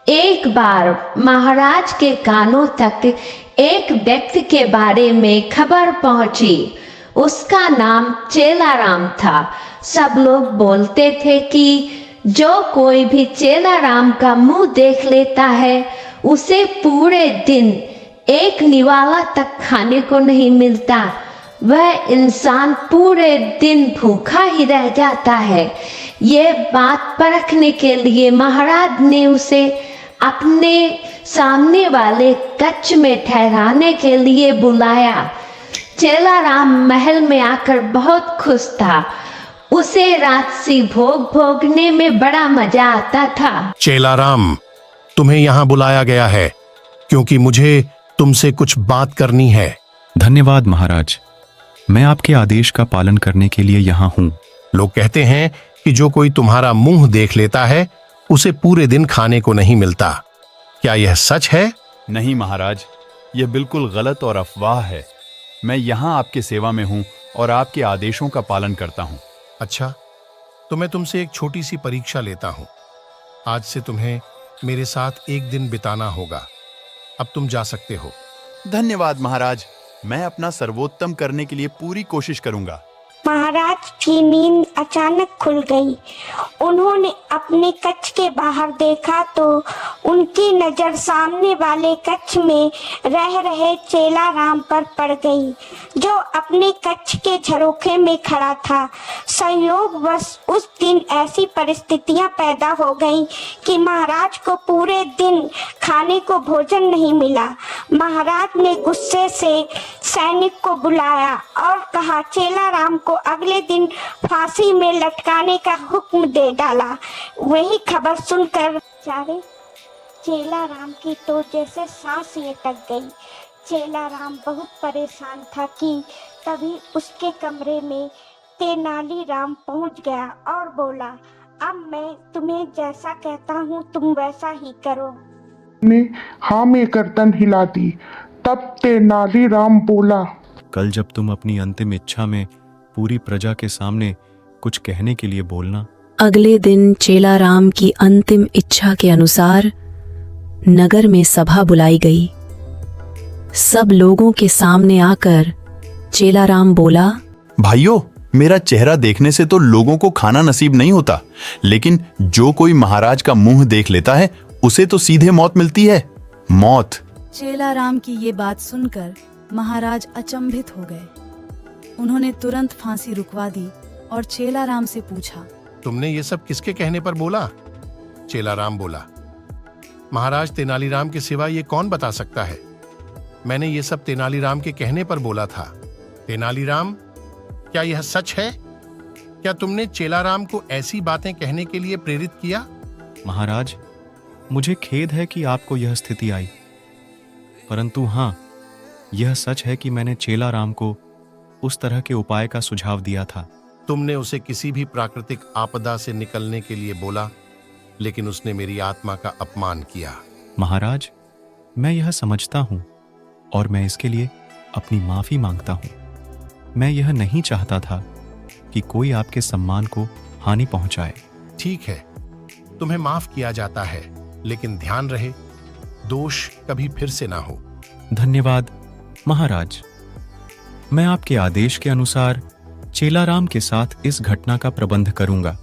एक बार महाराज के कानों तक एक व्यक्ति के बारे में खबर पहुंची। उसका नाम चेलाराम था। सब लोग बोलते थे कि जो कोई भी चेलाराम का मुंह देख लेता है उसे पूरे दिन एक निवाला तक खाने को नहीं मिलता। वह इंसान पूरे दिन भूखा ही रह जाता है। ये बात परखने के लिए महाराज ने उसे अपने सामने वाले कक्ष में ठहराने के लिए बुलाया। चेलाराम महल में आकर बहुत खुश था। उसे राजसी भोग भोगने में बड़ा मजा आता था। चेलाराम, तुम्हें यहाँ बुलाया गया है क्योंकि मुझे तुमसे कुछ बात करनी है। धन्यवाद महाराज, मैं आपके आदेश का पालन करने के लिए यहाँ हूँ। लोग कहते हैं कि जो कोई तुम्हारा मुंह देख लेता है उसे पूरे दिन खाने को नहीं मिलता। क्या यह सच है? नहीं महाराज, यह बिल्कुल गलत और अफवाह है। मैं यहाँ आपके सेवा में हूँ और आपके आदेशों का पालन करता हूँ। अच्छा, तो मैं तुमसे एक छोटी सी परीक्षा लेता हूँ। आज से तुम्हें मेरे साथ एक दिन बिताना होगा। अब तुम जा सकते हो। धन्यवाद महाराज, मैं अपना सर्वोत्तम करने के लिए पूरी कोशिश करूंगा। महाराज की नींद अचानक खुल गई। उन्होंने अपने कक्ष के बाहर देखा तो उनकी नजर सामने वाले कक्ष में रह रहे चेलाराम पर पड़ गई, जो अपने कक्ष के झरोखे में खड़ा था। संयोगवश उस दिन ऐसी परिस्थितियां पैदा हो गईं कि महाराज को पूरे दिन खाने को भोजन नहीं मिला। महाराज ने गुस्से से सैनिक को बुलाया और कहा, चेलाराम को अगले दिन फांसी में लटकाने का हुक्म दे डाला। वही खबर सुनकर बेचारे चेलाराम की तो जैसे सांस ही अटक गई। चेलाराम बहुत परेशान था कि तभी उसके कमरे में तेनालीराम पहुंच गया और बोला, अब मैं तुम्हें जैसा कहता हूँ तुम वैसा ही करो। ने हाँ में गर्दन हिला दी। तब तेनालीराम बोला, कल जब तुम अपनी अंतिम इच्छा में पूरी प्रजा के सामने कुछ कहने के लिए बोलना। अगले दिन चेलाराम की अंतिम इच्छा के अनुसार नगर में सभा बुलाई गई। सब लोगों के सामने आकर चेलाराम बोला, भाइयों, मेरा चेहरा देखने से तो लोगों को खाना नसीब नहीं होता, लेकिन जो कोई महाराज का मुंह देख लेता है उसे तो सीधे मौत मिलती है। मौत। चेलाराम की ये बात सुनकर महाराज अचंभित हो गए। उन्होंने तुरंत फांसी रुकवा दी और चेलाराम से पूछा, तुमने ये सब किसके कहने पर बोला? चेलाराम बोला, महाराज तेनालीराम के सिवा ये कौन बता सकता है? मैंने ये सब तेनालीराम के कहने पर बोला था। तेनालीराम, क्या यह सच है? क्या तुमने चेलाराम को ऐसी बातें कहने के लिए प्रेरित किया? महाराज, मुझे खेद है कि आपको यह स्थिति आई, परंतु हाँ, यह सच है कि मैंने चेलाराम को उस तरह के उपाय का सुझाव दिया था। तुमने उसे किसी भी प्राकृतिक आपदा से निकलने के लिए बोला, लेकिन उसने मेरी आत्मा का अपमान किया। महाराज, मैं यह समझता हूँ और मैं इसके लिए अपनी माफी मांगता हूँ। मैं यह नहीं चाहता था कि कोई आपके सम्मान को हानि पहुंचाए। ठीक है, तुम्हें माफ किया जाता है, लेकिन ध्यान रहे दोष कभी फिर से ना हो। धन्यवाद महाराज, मैं आपके आदेश के अनुसार चेलाराम के साथ इस घटना का प्रबंध करूंगा।